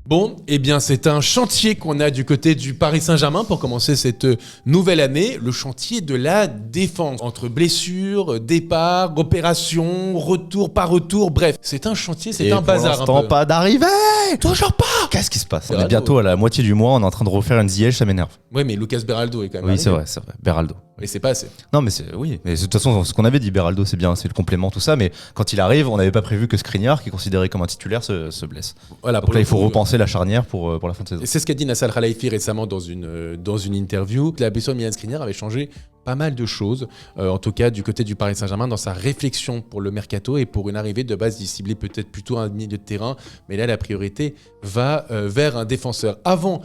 Bon, eh bien c'est un chantier qu'on a du côté du Paris Saint-Germain pour commencer cette nouvelle année, le chantier de la défense. Entre blessures, départs, opérations, retour, pas retour, bref, c'est un chantier, c'est un bazar. Pour l'instant, pas d'arrivée. Toujours pas. Qu'est-ce qui se passe? On Beraldo. est bientôt à la moitié du mois, on est en train de refaire une Ziyech, ça m'énerve. Oui, mais Lucas Beraldo est quand même Oui, arrivé. c'est vrai, Beraldo. Mais c'est pas assez. Non, mais oui, mais de toute façon, ce qu'on avait dit, Beraldo, c'est bien, c'est le complément, tout ça, mais quand il arrive, on n'avait pas prévu que Skriniar, qui est considéré comme un titulaire, se blesse. Voilà, Donc là, il faut repenser la charnière pour la fin de saison. Et c'est ce qu'a dit Nassar Khelaifi récemment dans une interview. La blessure de Milan Skriniar avait changé pas mal de choses, en tout cas du côté du Paris Saint-Germain, dans sa réflexion pour le mercato et pour une arrivée de base, il ciblait peut-être plutôt un milieu de terrain, mais là la priorité va vers un défenseur. Avant,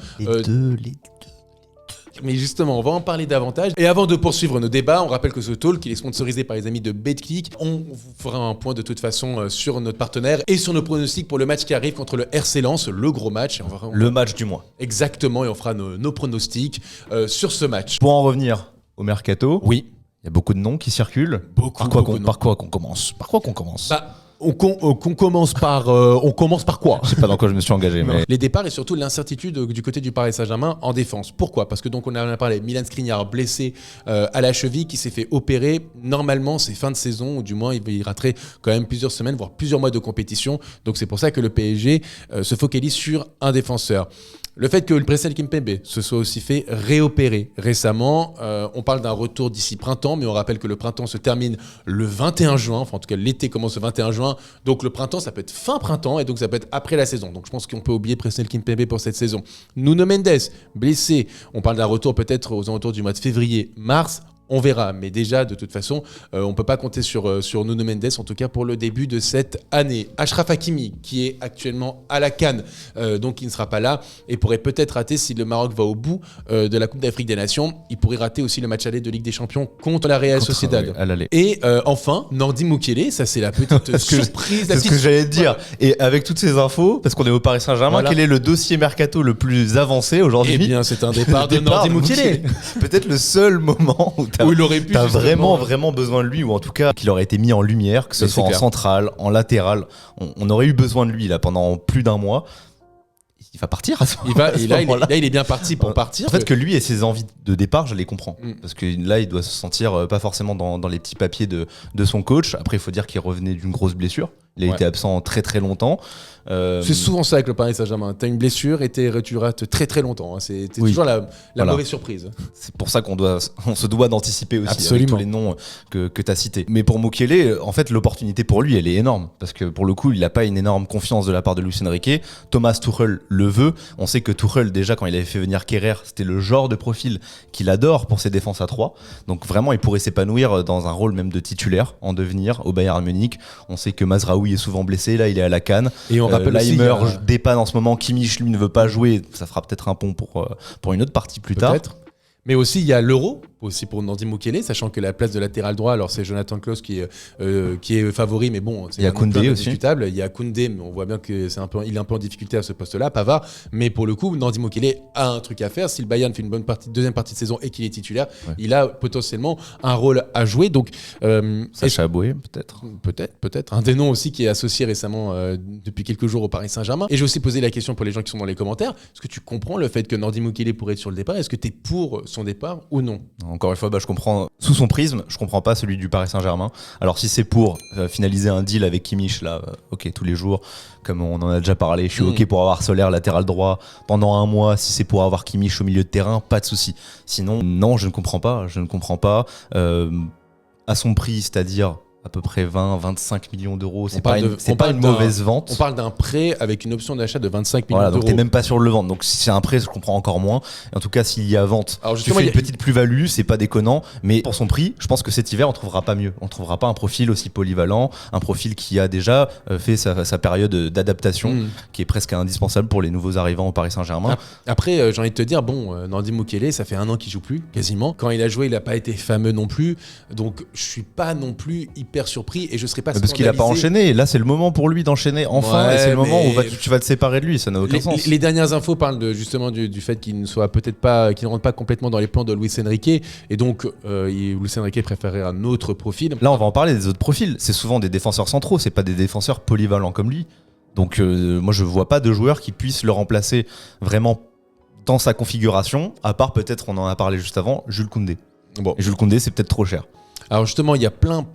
mais justement, on va en parler davantage. Et avant de poursuivre nos débats, on rappelle que ce talk il est sponsorisé par les amis de BetClick. On vous fera un point de toute façon sur notre partenaire et sur nos pronostics pour le match qui arrive contre le RC Lens, le gros match. Et le match du mois. Exactement, et on fera nos pronostics sur ce match. Pour en revenir au mercato, Oui. il y a beaucoup de noms qui circulent. Beaucoup de noms. Par quoi qu'on commence? Bah, on commence par quoi? Je sais pas dans quoi je me suis engagé, mais Les départs et surtout l'incertitude du côté du Paris Saint-Germain en défense. Pourquoi? Parce que donc on a parlé, Milan Skriniar blessé à la cheville qui s'est fait opérer. Normalement, c'est fin de saison, ou du moins il raterait quand même plusieurs semaines, voire plusieurs mois de compétition. Donc c'est pour ça que le PSG se focalise sur un défenseur. Le fait que le Presnel Kimpembe se soit aussi fait réopérer récemment, on parle d'un retour d'ici printemps, mais on rappelle que le printemps se termine le 21 juin, enfin en tout cas l'été commence le 21 juin, donc le printemps ça peut être fin printemps et donc ça peut être après la saison. Donc je pense qu'on peut oublier Presnel Kimpembe pour cette saison. Nuno Mendes, blessé, on parle d'un retour peut-être aux alentours du mois de février-mars. On verra, mais déjà, de toute façon, on ne peut pas compter sur Nuno Mendes, en tout cas pour le début de cette année. Achraf Hakimi, qui est actuellement à la CAN, donc il ne sera pas là, et pourrait peut-être rater si le Maroc va au bout de la Coupe d'Afrique des Nations. Il pourrait rater aussi le match aller de Ligue des Champions contre la Real Sociedad. à l'aller. Et enfin, Nordi Mukiele, ça c'est la petite surprise. C'est ce que j'allais te dire. Et avec toutes ces infos, parce qu'on est au Paris Saint-Germain, Voilà. Quel est le dossier mercato le plus avancé aujourd'hui? Eh bien, c'est un départ de Nordi Mukiele. Peut-être le seul moment où Où il aurait pu t'as justement, vraiment besoin de lui, ou en tout cas qu'il aurait été mis en lumière, que ce Mais soit c'est en clair. centrale, en latéral. On aurait eu besoin de lui là pendant plus d'un mois. Il va partir à ce moment-là. il est bien parti pour partir. En fait, que lui et ses envies de départ, je les comprends. Mm. Parce que là, il doit se sentir pas forcément dans les petits papiers de son coach. Après, il faut dire qu'il revenait d'une grosse blessure. Il a été absent très très longtemps. C'est souvent ça avec le Paris Saint-Germain. T'as une blessure et tu rates très très longtemps. C'est Oui. toujours la Voilà. mauvaise surprise. C'est pour ça on se doit d'anticiper aussi Absolument. avec tous les noms que tu as cités. Mais pour Mukiele, en fait, l'opportunité pour lui, elle est énorme. Parce que pour le coup, il n'a pas une énorme confiance de la part de Luis Enrique. Thomas Tuchel le veut. On sait que Tuchel, déjà, quand il avait fait venir Kerrer, c'était le genre de profil qu'il adore pour ses défenses à 3. Donc vraiment, il pourrait s'épanouir dans un rôle même de titulaire en devenir au Bayern Munich. On sait que Mazraoui est souvent blessé. Là, il est à la CAN. Et on rappelle aussi, Leimer il y a- dépanne en ce moment. Kimmich, lui, ne veut pas jouer. Ça fera peut-être un pont pour une autre partie plus tard. Peut-être. Mais aussi, il y a l'Euro, aussi pour Nordi Mukiele, sachant que la place de latéral droit, alors c'est Jonathan Klaus qui est favori, mais bon, c'est Il y a Koundé aussi. discutable. Il y a Koundé, mais on voit bien qu'il est un peu en difficulté à ce poste-là, Pavard. Mais pour le coup, Nordi Mukiele a un truc à faire. Si le Bayern fait une deuxième partie de saison et qu'il est titulaire, il a potentiellement un rôle à jouer. Donc, Sacha Aboué, peut-être. Peut-être. Un des noms aussi qui est associé récemment depuis quelques jours au Paris Saint-Germain. Et j'ai aussi posé la question pour les gens qui sont dans les commentaires. Est-ce que tu comprends le fait que Nordi Mukiele pourrait être sur le départ? Est-ce que tu es pour son départ ou non? Encore une fois, je comprends sous son prisme, je comprends pas celui du Paris Saint-Germain. Alors si c'est pour finaliser un deal avec Kimmich, là, ok, tous les jours, comme on en a déjà parlé, je suis ok pour avoir Soler latéral droit pendant un mois. Si c'est pour avoir Kimmich au milieu de terrain, pas de souci. Sinon, non, je ne comprends pas. À son prix, c'est-à-dire à peu près 20-25 millions d'euros, c'est pas une mauvaise vente. On parle d'un prêt avec une option d'achat de 25 millions Voilà, donc d'euros. t'es même pas sûr de le vendre. Donc si c'est un prêt, je comprends encore moins. Et en tout cas, s'il y a vente, Alors tu justement, fais il y une a- petite plus-value, c'est pas déconnant. Mais pour son prix, je pense que cet hiver, on trouvera pas mieux. On trouvera pas un profil aussi polyvalent, un profil qui a déjà fait sa période d'adaptation, qui est presque indispensable pour les nouveaux arrivants au Paris Saint-Germain. Après, j'ai envie de te dire, Nordi Mukiele, ça fait 1 an qu'il joue plus, quasiment. Quand il a joué, il n'a pas été fameux non plus. Donc, je suis pas non plus hyper surpris et je serais pas Parce qu'il a pas enchaîné. Là, c'est le moment pour lui d'enchaîner enfin. Ouais, et c'est le moment mais- où tu vas te séparer de lui. Ça n'a aucun sens. Les dernières infos parlent justement du fait qu'il ne soit peut-être pas, qu'il ne rentre pas complètement dans les plans de Luis Enrique. Et donc, Luis Enrique préférait un autre profil. Là, on va en parler des autres profils. C'est souvent des défenseurs centraux. C'est pas des défenseurs polyvalents comme lui. Donc moi je vois pas de joueur qui puisse le remplacer vraiment dans sa configuration, à part peut-être, on en a parlé juste avant, Jules Koundé. Bon. Et Jules Koundé, c'est peut-être trop cher. Alors justement, il y a plein,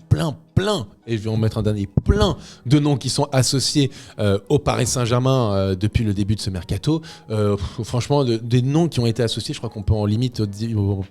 et je vais en mettre un dernier, plein de noms qui sont associés au Paris Saint-Germain depuis le début de ce mercato. Franchement, des noms qui ont été associés, je crois qu'on peut en limite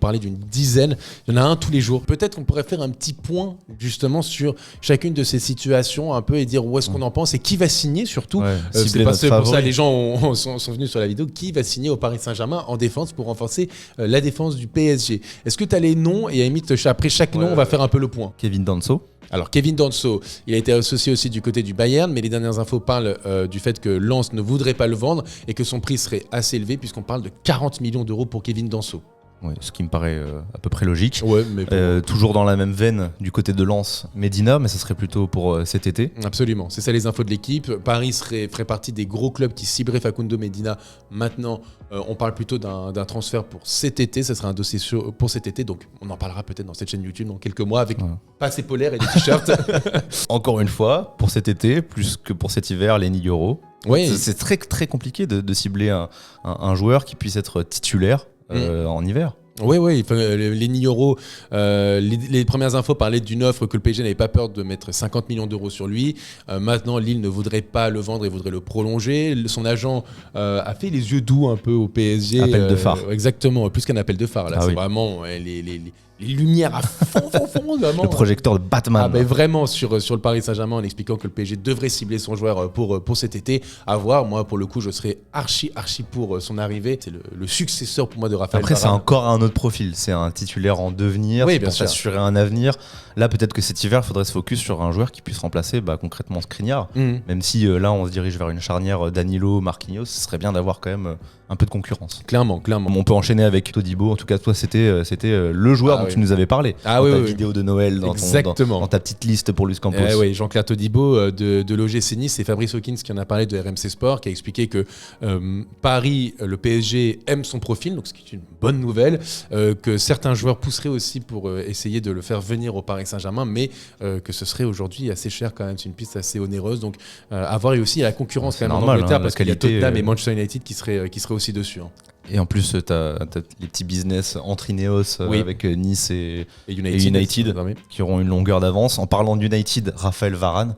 parler d'une dizaine. Il y en a un tous les jours. Peut-être qu'on pourrait faire un petit point justement sur chacune de ces situations un peu et dire où est-ce qu'on en pense et qui va signer surtout. Ouais, C'est parce que pour ça les gens sont venus sur la vidéo. Qui va signer au Paris Saint-Germain en défense pour renforcer la défense du PSG? Est-ce que tu as les noms et à la limite, après chaque nom, on va faire un peu le point. Kevin Danso. Alors Kevin Danso, il a été associé aussi du côté du Bayern, mais les dernières infos parlent du fait que Lens ne voudrait pas le vendre et que son prix serait assez élevé puisqu'on parle de 40 millions d'euros pour Kevin Danso. Ouais, ce qui me paraît à peu près logique. Ouais, mais toujours dans la même veine du côté de Lens, Medina, mais ça serait plutôt pour cet été. Absolument, c'est ça les infos de l'équipe. Paris ferait partie des gros clubs qui cibleraient Facundo Medina. Maintenant, on parle plutôt d'un transfert pour cet été. Ça sera un dossier pour cet été, donc on en parlera peut-être dans cette chaîne YouTube dans quelques mois avec passé polaire et des t-shirts. Encore une fois, pour cet été, plus que pour cet hiver, les Euro. Oui. C'est très, très compliqué de cibler un joueur qui puisse être titulaire en hiver. Oui, les Nioro, les premières infos parlaient d'une offre que le PSG n'avait pas peur de mettre 50 millions d'euros sur lui. Maintenant, Lille ne voudrait pas le vendre et voudrait le prolonger. Son agent a fait les yeux doux un peu au PSG. Appel de phare. Exactement, plus qu'un appel de phare. Là, c'est vraiment les lumières à fond, vraiment. Le projecteur de Batman. Ah, vraiment sur le Paris Saint-Germain en expliquant que le PSG devrait cibler son joueur pour cet été. À voir, moi pour le coup je serais archi pour son arrivée. C'est le successeur pour moi de Raphaël Varane. Après c'est encore un autre profil, c'est un titulaire en devenir, oui, pour s'assurer un avenir. Là peut-être que cet hiver il faudrait se focus sur un joueur qui puisse remplacer concrètement Skriniar. Même si là on se dirige vers une charnière Danilo, Marquinhos, ce serait bien d'avoir quand même un peu de concurrence. Clairement. On peut enchaîner avec Todibo, en tout cas toi c'était le joueur dont tu nous avais parlé dans ta vidéo de Noël, dans ta petite liste pour Luis Campos. Oui, Jean-Claire Todibo de l'OGC Nice, et Fabrice Hawkins qui en a parlé de RMC Sport, qui a expliqué que Paris, le PSG aime son profil, donc ce qui est une bonne nouvelle, que certains joueurs pousseraient aussi pour essayer de le faire venir au Paris Saint-Germain, mais que ce serait aujourd'hui assez cher quand même, c'est une piste assez onéreuse, donc à voir. Et aussi il y a la concurrence quand même en Angleterre, parce qu'il y a Tottenham et Manchester United qui seraient aussi dessus. Et en plus, tu as les petits business entre Ineos avec Nice et United qui auront une longueur d'avance. En parlant d'United, Raphaël Varane.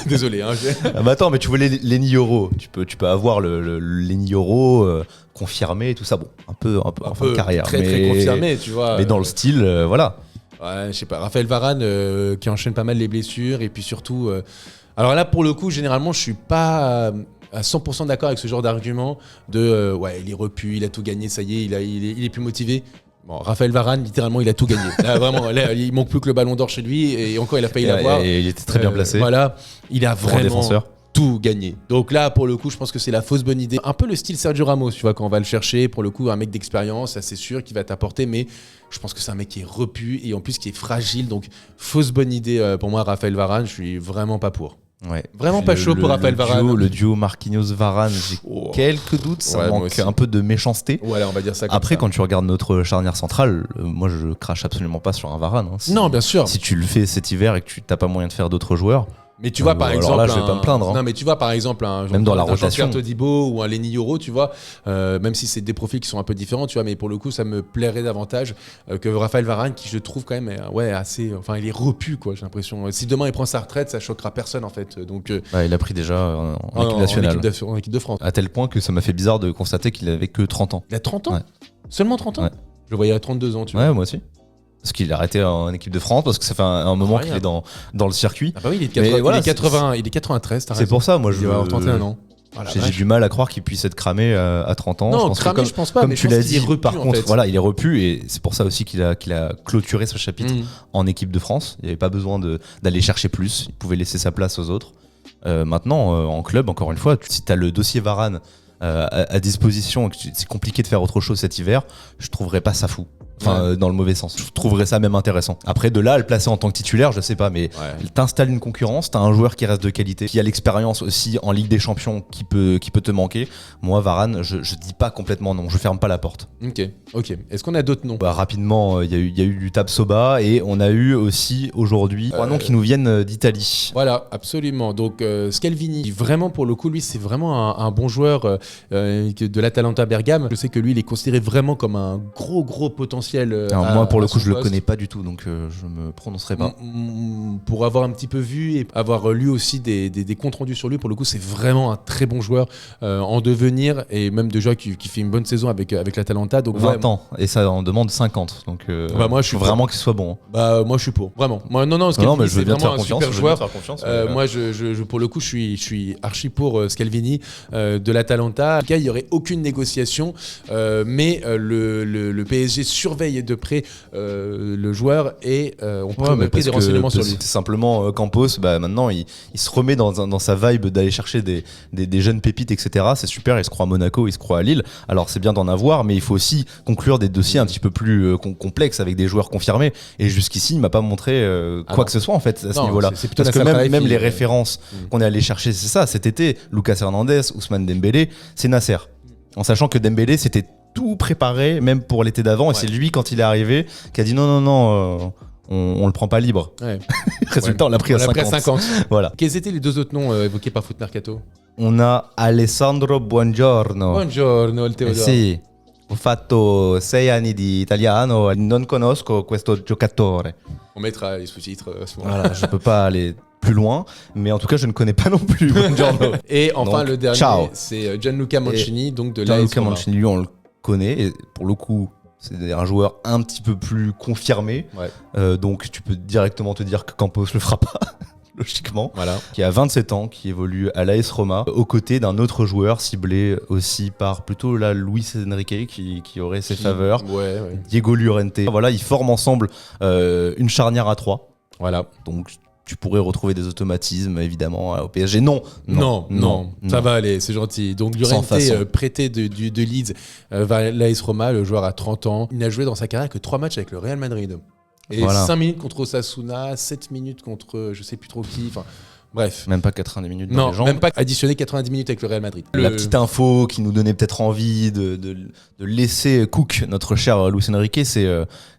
Désolé. Attends, mais tu veux l'Eni Euro. Tu peux avoir l'Eni Euro confirmé et tout ça. Bon, un peu de carrière. Très confirmé, tu vois. Mais dans le style, voilà. Ouais, je sais pas. Raphaël Varane qui enchaîne pas mal les blessures. Et puis surtout... alors là, pour le coup, généralement, je suis pas... à 100% d'accord avec ce genre d'argument de il est repu, il a tout gagné, ça y est, il est plus motivé. Bon, Raphaël Varane, littéralement, il a tout gagné. Là, vraiment, il manque plus que le ballon d'or chez lui, et encore, il a failli l'avoir. Et il était très bien placé. Voilà, il a vraiment défenseur. Tout gagné. Donc là, pour le coup, je pense que c'est la fausse bonne idée. Un peu le style Sergio Ramos, tu vois, quand on va le chercher. Pour le coup, un mec d'expérience, ça c'est sûr qu'il va t'apporter, mais je pense que c'est un mec qui est repu et en plus qui est fragile. Donc, fausse bonne idée pour moi, Raphaël Varane, je suis vraiment pas pour. Ouais. Vraiment pas chaud pour Raphaël Varane. Le duo Marquinhos-Varane, j'ai quelques doutes, ça manque un peu de méchanceté. Voilà, on va dire ça comme Après, ça. quand tu regardes notre charnière centrale, moi je crache absolument pas sur un Varane. Non, bien sûr. Si tu le fais cet hiver et que tu n'as pas moyen de faire d'autres joueurs. Mais tu vois, par exemple. Alors là, je vais pas me plaindre. Non, mais tu vois, par exemple, même dans la rotation. Jean-Pierre Todibo ou un Leny Yoro, tu vois, même si c'est des profils qui sont un peu différents, tu vois, mais pour le coup, ça me plairait davantage que Raphaël Varane, qui je trouve quand même, assez. Enfin, il est repu, quoi, j'ai l'impression. Si demain il prend sa retraite, ça choquera personne, en fait. Donc, il a pris déjà en équipe nationale. En équipe de France. À tel point que ça m'a fait bizarre de constater qu'il avait que 30 ans. Il a 30 ans ouais. Seulement 30 ans ouais. Je le voyais à 32 ans, tu vois. Ouais, moi aussi. Parce qu'il a arrêté en équipe de France, parce que ça fait un moment qu'il est dans le circuit. Ah bah oui, il est 93, t'as raison. C'est pour ça, moi je vais avoir 31 ans. J'ai du mal à croire qu'il puisse être cramé à 30 ans. Non, je pense pas. Comme mais tu l'as dit, repu, par contre, fait. voilà, il est repu et c'est pour ça aussi qu'il a clôturé ce chapitre en équipe de France. Il n'y avait pas besoin d'aller chercher plus. Il pouvait laisser sa place aux autres. Maintenant, en club, encore une fois, si tu as le dossier Varane à disposition et que c'est compliqué de faire autre chose cet hiver, je trouverais pas ça fou. dans le mauvais sens. Je trouverais ça même intéressant. Après, de là à le placer en tant que titulaire, je sais pas, mais t'installes une concurrence, t'as un joueur qui reste de qualité, qui a l'expérience aussi en Ligue des Champions qui peut te manquer. Moi, Varane, je dis pas complètement non, je ferme pas la porte. Ok. Est-ce qu'on a d'autres noms? Rapidement, il y a eu du Tapsoba et on a eu aussi aujourd'hui 3 noms qui nous viennent d'Italie. Voilà, absolument. Donc Scalvini, vraiment pour le coup, lui, c'est vraiment un bon joueur de l'Atalanta Bergame. Je sais que lui, il est considéré vraiment comme un gros potentiel. Alors moi, pour le coup, je le connais pas du tout, donc je me prononcerai pas. Pour avoir un petit peu vu et avoir lu aussi des comptes rendus sur lui, pour le coup, c'est vraiment un très bon joueur en devenir et même déjà qui fait une bonne saison avec l'Atalanta. Donc 20 ans et ça en demande 50. Donc moi, je suis vraiment qu'il soit bon. Moi, je suis pour. Vraiment. Moi, non, Scalvini, c'est vraiment un super joueur. Moi, pour le coup, je suis archi pour Scalvini de l'Atalanta. En tout cas, il n'y aurait aucune négociation, mais le PSG surveille de près le joueur et on peut mettre des renseignements sur lui. C'est simplement Campos, maintenant il se remet dans sa vibe d'aller chercher des jeunes pépites, etc. C'est super, il se croit à Monaco, il se croit à Lille. Alors c'est bien d'en avoir, mais il faut aussi conclure des dossiers un petit peu plus complexes avec des joueurs confirmés. Et jusqu'ici, il m'a pas montré quoi que ce soit en fait à ce niveau-là. Parce que même les références qu'on est allé chercher, c'est ça. Cet été, Lucas Hernandez, Ousmane Dembélé, c'est Nasser. En sachant que Dembélé, c'était tout préparé, même pour l'été d'avant, et c'est lui, quand il est arrivé, qui a dit non, on le prend pas libre. Résultat, on l'a pris à 50. Voilà. Quels étaient les 2 autres noms évoqués par Foot Mercato? On a Alessandro Buongiorno. Buongiorno, il Teodoro. Sì, ho fatto 6 anni di italiano, non conosco questo giocatore. On mettra les sous-titres à ce moment-là. Voilà, je peux pas aller plus loin, mais en tout cas je ne connais pas non plus Buongiorno. Et enfin donc, le dernier, ciao. C'est Gianluca Mancini, donc de l'AS Gianluca Roma. Mancini, lui on le connaît, et pour le coup c'est un joueur un petit peu plus confirmé, donc tu peux directement te dire que Campos le fera pas. Logiquement, qui a 27 ans, qui évolue à l'AS Roma, aux côtés d'un autre joueur ciblé aussi par plutôt Luis Enrique, qui aurait ses faveurs, Diego Llorente. Voilà, ils forment ensemble une charnière à 3. Voilà, donc tu pourrais retrouver des automatismes évidemment au PSG. Non, ça va aller, c'est gentil. Donc Llorente, prêté de Leeds, va à l'AS Roma, le joueur a 30 ans. Il n'a joué dans sa carrière que 3 matchs avec le Real Madrid. Et 5 minutes contre Osasuna, 7 minutes contre je sais plus trop qui. Enfin, bref. Même pas 90 minutes dans les jambes. Même pas additionné 90 minutes avec le Real Madrid. La petite info qui nous donnait peut-être envie de laisser Cook, notre cher Luis Enrique, c'est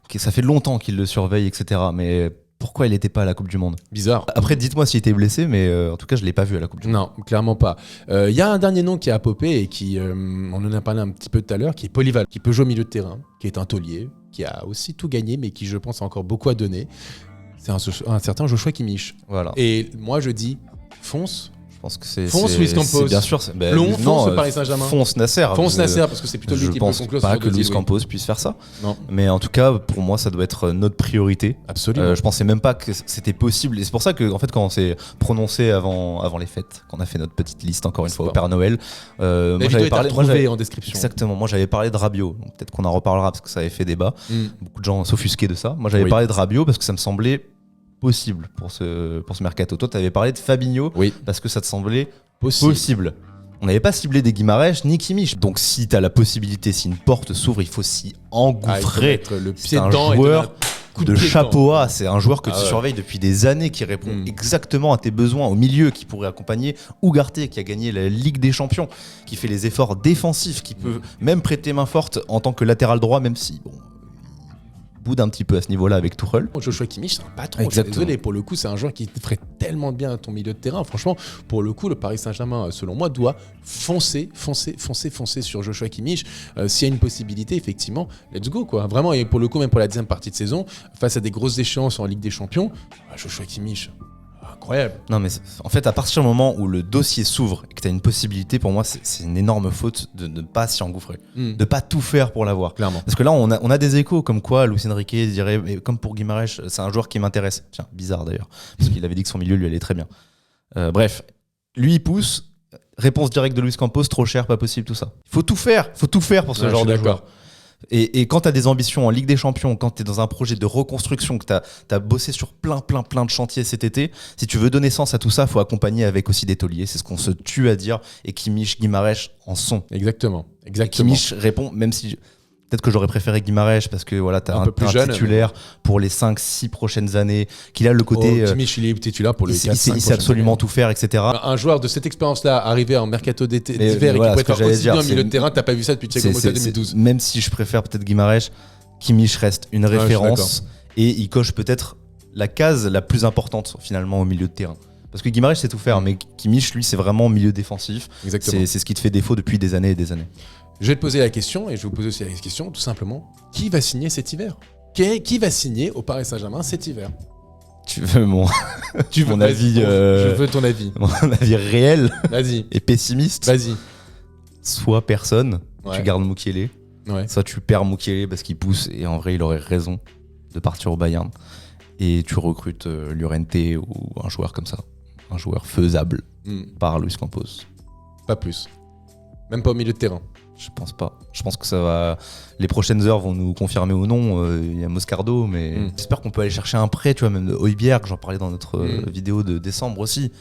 que ça fait longtemps qu'il le surveille, etc. Mais pourquoi il n'était pas à la Coupe du Monde? Bizarre. Après, dites-moi s'il était blessé, mais en tout cas, je ne l'ai pas vu à la Coupe du Monde. Non, clairement pas. Il y a un dernier nom qui a popé et qui, on en a parlé un petit peu tout à l'heure, qui est Polyval, qui peut jouer au milieu de terrain, qui est un taulier, qui a aussi tout gagné, mais qui, je pense, a encore beaucoup à donner. C'est un certain Joshua Kimmich. Voilà. Et moi, je dis, fonce. Je pense que c'est Luis Campos. Bien sûr. Fonce Paris Saint-Germain. Fonce Nasser. Fonce Nasser, parce que c'est plutôt lui qui peut conclure. Je pense pas que Luis Campos puisse faire ça. Non. Mais en tout cas, pour moi, ça doit être notre priorité. Absolument. Je pensais même pas que c'était possible. Et c'est pour ça que, en fait, quand on s'est prononcé avant les fêtes, qu'on a fait notre petite liste encore une fois au Père Noël, moi j'avais parlé en description. Exactement. Moi j'avais parlé de Rabiot. Peut-être qu'on en reparlera parce que ça avait fait débat. Beaucoup de gens s'offusquaient de ça. Moi j'avais parlé de Rabiot parce que ça me semblait possible pour ce mercato. Toi, tu avais parlé de Fabinho parce que ça te semblait possible. On n'avait pas ciblé des Guimarães ni Kimmich. Donc si tu as la possibilité, si une porte s'ouvre, il faut s'y engouffrer. Le pied c'est un dedans joueur de chapeau dedans. A. C'est un joueur que tu surveilles depuis des années, qui répond exactement à tes besoins au milieu, qui pourrait accompagner Ugarte, qui a gagné la Ligue des Champions, qui fait les efforts défensifs, qui peut même prêter main forte en tant que latéral droit, même si boude un petit peu à ce niveau-là avec Tuchel. Joshua Kimmich, c'est un patron. Je suis désolé, pour le coup, c'est un joueur qui ferait tellement de bien à ton milieu de terrain. Franchement, pour le coup, le Paris Saint-Germain, selon moi, doit foncer sur Joshua Kimmich. S'il y a une possibilité, effectivement, let's go, quoi. Vraiment, et pour le coup, même pour la deuxième partie de saison, face à des grosses échéances en Ligue des Champions, Joshua Kimmich, incroyable. Non, mais en fait, à partir du moment où le dossier s'ouvre et que tu as une possibilité, pour moi, c'est une énorme faute de ne pas s'y engouffrer, de pas tout faire pour l'avoir. Clairement. Parce que là, on a des échos comme quoi Luis Enrique dirait, comme pour Guimarães, c'est un joueur qui m'intéresse. Tiens, bizarre d'ailleurs, parce qu'il avait dit que son milieu lui allait très bien. Bref, lui, il pousse. Réponse directe de Luis Campos, trop cher, pas possible, tout ça. Il faut tout faire pour ce genre de joueur. Et quand tu as des ambitions en Ligue des Champions, quand tu es dans un projet de reconstruction, que tu as bossé sur plein de chantiers cet été, si tu veux donner sens à tout ça, il faut accompagner avec aussi des tauliers. C'est ce qu'on se tue à dire. Et Kimmich, Guimarães en sont. Exactement. Kimmich répond, même si Peut-être que j'aurais préféré Guimarães parce que voilà, t'as Un peu plus jeune, titulaire pour les 5-6 prochaines années, qu'il a le côté. Kimmich, il est titulaire pour le 4-5 il sait absolument tout faire, etc. Un joueur de cette expérience-là, arrivé en mercato d'hiver Mais et qui voilà, pourrait ce que faire aussi j'allais bien dire, au milieu de terrain, t'as pas vu ça depuis Thiago Motta 2012. Même si je préfère peut-être Guimarães, Kimmich reste une référence et il coche peut-être la case la plus importante finalement au milieu de terrain. Parce que Guimarães sait tout faire, mais Kimmich, lui, c'est vraiment milieu défensif. Exactement. C'est ce qui te fait défaut depuis des années et des années. Je vais te poser la question, et je vais vous poser aussi la question, tout simplement. Qui va signer cet hiver ? Qui va signer au Paris Saint-Germain cet hiver ? Tu veux mon avis Je veux ton avis. mon avis réel Vas-y. et pessimiste. Vas-y. Soit personne, Ouais. tu gardes Mukiele, Ouais. soit tu perds Mukiele parce qu'il pousse et en vrai il aurait raison de partir au Bayern et tu recrutes Llorente ou un joueur comme ça, un joueur faisable par Luis Campos. Pas plus. Même pas au milieu de terrain. Je pense pas. Je pense que ça va. Les prochaines heures vont nous confirmer ou non. Il y a Moscardo, mais j'espère qu'on peut aller chercher un prêt, tu vois, même de Højbjerg, j'en parlais dans notre vidéo de décembre aussi.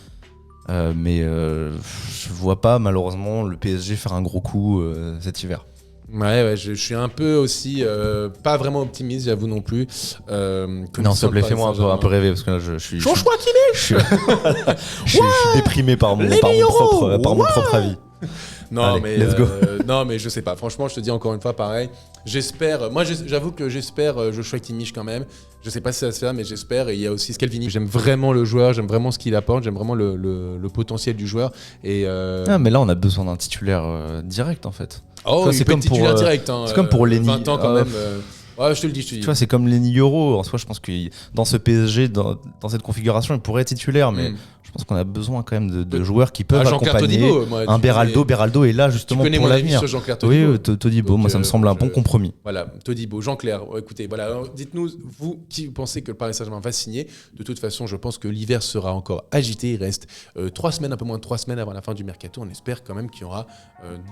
Mais je vois pas malheureusement le PSG faire un gros coup cet hiver. Ouais, je suis un peu aussi pas vraiment optimiste, j'avoue non plus. Non, s'il te plaît, fais-moi un peu rêver parce que là je suis. Je crois qu'il est. Je suis déprimé par mon propre avis. Non, Allez, mais let's go. non, mais je sais pas. Franchement, je te dis encore une fois, pareil. J'espère. Moi, j'avoue que j'espère Joshua Kimmich quand même. Je sais pas si ça va se faire, mais j'espère. Et il y a aussi Scalvini. J'aime vraiment le joueur. J'aime vraiment ce qu'il apporte. J'aime vraiment le potentiel du joueur. Et mais là, on a besoin d'un titulaire direct en fait. oh, c'est comme pour direct. Hein, c'est comme pour Lenny. 20 ans quand même. Ouais, je te le dis. Tu vois, c'est comme Lenny Yoro. En soi, je pense que dans ce PSG, dans cette configuration, il pourrait être titulaire, mais je pense qu'on a besoin quand même de joueurs qui peuvent accompagner. Todibo, moi, un Beraldo est là justement tu connais pour mon avis l'avenir. sur Jean-Claire Todibo. Oui, Todibo, moi ça me semble un bon compromis. Voilà, Todibo, Jean-Claire. Écoutez, voilà, alors, dites-nous, vous, qui pensez que le Paris Saint-Germain va signer. De toute façon, je pense que l'hiver sera encore agité. Il reste 3 semaines, un peu moins de 3 semaines avant la fin du mercato. On espère quand même qu'il y aura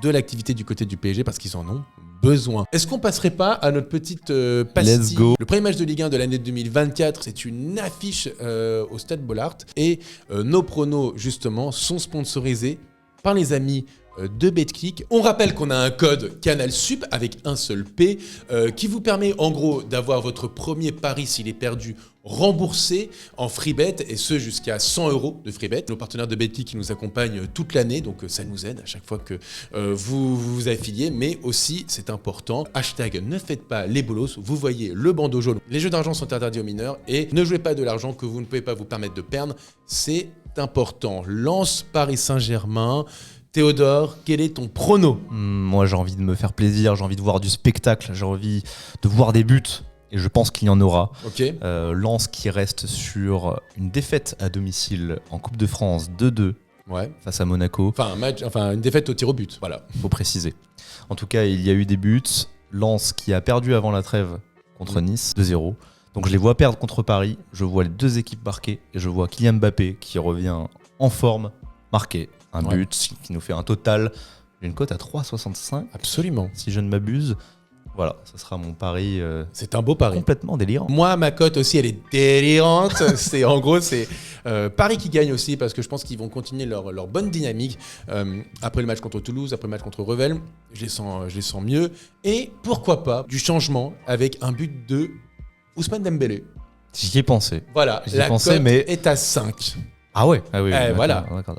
de l'activité du côté du PSG parce qu'ils en ont besoin. Est-ce qu'on passerait pas à notre petite pastille ? Let's go. Le premier match de Ligue 1 de l'année 2024, c'est une affiche au Stade Bollaert. Et nos pronos, justement, sont sponsorisés par les amis de BetClick. On rappelle qu'on a un code CANALSUP avec un seul P qui vous permet en gros d'avoir votre premier pari s'il est perdu remboursé en freebet et ce jusqu'à 100 € de freebet. Nos partenaires de BetClick qui nous accompagnent toute l'année, donc ça nous aide à chaque fois que vous vous affiliez, mais aussi c'est important, hashtag ne faites pas les bolos, vous voyez le bandeau jaune. Les jeux d'argent sont interdits aux mineurs et ne jouez pas de l'argent que vous ne pouvez pas vous permettre de perdre, c'est important. Lance Paris Saint-Germain. Théodore, quel est ton prono ? Moi, j'ai envie de me faire plaisir, j'ai envie de voir du spectacle, j'ai envie de voir des buts. Et je pense qu'il y en aura. Ok. Lens qui reste sur une défaite à domicile en Coupe de France 2-2 face à Monaco. Une défaite au tir au but, voilà. Faut préciser. En tout cas, il y a eu des buts. Lens qui a perdu avant la trêve contre Nice 2-0. Donc je les vois perdre contre Paris. Je vois les deux équipes marquer et je vois Kylian Mbappé qui revient en forme marquer un but qui nous fait un total d'une cote à 3,65. Absolument. Si je ne m'abuse. Voilà, ça sera mon pari. C'est un beau pari. Complètement délirant. Moi, ma cote aussi, elle est délirante. C'est en gros, c'est Paris qui gagne aussi parce que je pense qu'ils vont continuer leur bonne dynamique après le match contre Toulouse, après le match contre Revel. Je les sens mieux. Et pourquoi pas du changement avec un but de Ousmane Dembélé. J'y ai pensé. Voilà, la cote est à 5. Ah ouais, ah oui, voilà. D'accord.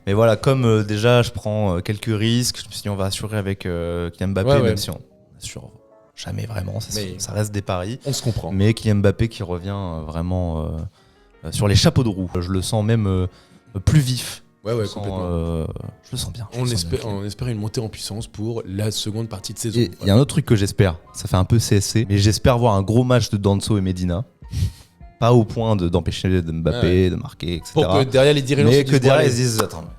Mais voilà, comme déjà je prends quelques risques, je me suis dit on va assurer avec Kylian Mbappé, même si on assure jamais vraiment, ça reste des paris. On se comprend. Mais Kylian Mbappé qui revient vraiment sur les chapeaux de roue. Je le sens même plus vif. Ouais, complètement. Je le sens bien. On espère une montée en puissance pour la seconde partie de saison. Il y a un autre truc que j'espère, ça fait un peu CSC, mais j'espère voir un gros match de Danso et Medina. Pas au point d'empêcher Mbappé de marquer, etc. Pour que derrière les dirigeants mais que derrière ils se disent attends, mais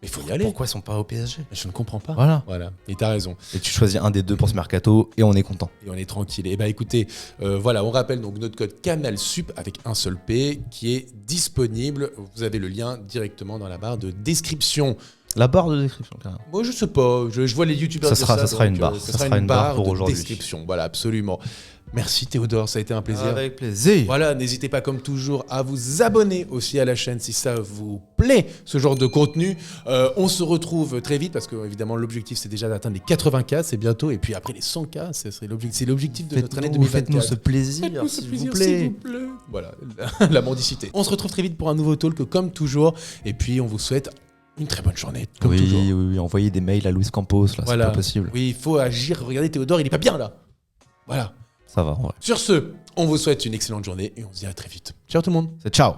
il faut y aller. Pourquoi ils sont pas au PSG ? Je ne comprends pas. Voilà. Et t'as raison. Et tu choisis un des deux pour ce mercato et on est content. Et on est tranquille. Et bah écoutez, voilà, on rappelle donc notre code CANALSUP avec un seul P qui est disponible. Vous avez le lien directement dans la barre de description. La barre de description, carrément. Moi, je sais pas. Je vois les youtubeurs. Ça sera une barre. Ça sera une barre pour de aujourd'hui. description. Voilà, absolument. Merci Théodore, ça a été un plaisir. Avec plaisir. Voilà, n'hésitez pas comme toujours à vous abonner aussi à la chaîne si ça vous plaît, ce genre de contenu. On se retrouve très vite parce que évidemment l'objectif c'est déjà d'atteindre les 80K, c'est bientôt, et puis après les 100K, c'est l'objectif de notre année 2024. Faites-nous ce plaisir, Faites-nous ce s'il plaisir, vous plaît. s'il vous plaît. Voilà, la mendicité. On se retrouve très vite pour un nouveau talk comme toujours, et puis on vous souhaite une très bonne journée, comme toujours. Oui, envoyez des mails à Luis Campos, là, Voilà. c'est pas possible. Oui, il faut agir. Regardez Théodore, il est pas bien là. Voilà. Ça va, en vrai. Sur ce, on vous souhaite une excellente journée et on se dit à très vite. Ciao tout le monde. C'est ciao.